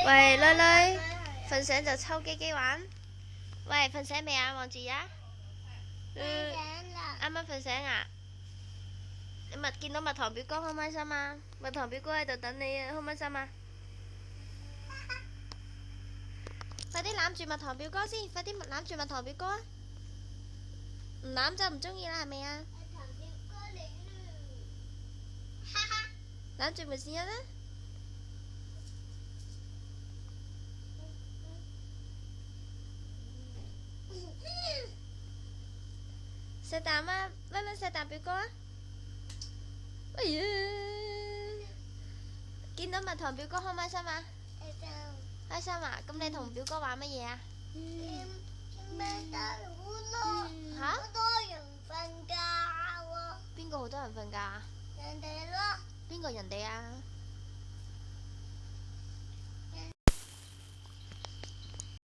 喂，女女，瞓醒就抽機機玩。喂，瞓醒未啊？望住呀。啱啱瞓醒啊？你見到蜜糖表哥開唔開心啊？蜜糖表哥喺度等你啊，開唔開心啊？快啲攬住蜜糖表哥先，快啲攬住蜜糖表哥啊！唔攬就唔中意啦，係咪啊？攬住咪先啦。食啖啊，女女食啖表哥啊！哎呀，見到蜜糖表哥開唔開心啊？開心啊！咁你同表哥玩乜嘢啊？嚇？好多人瞓覺喎。邊個好多人瞓覺啊？人哋咯。邊個人哋啊？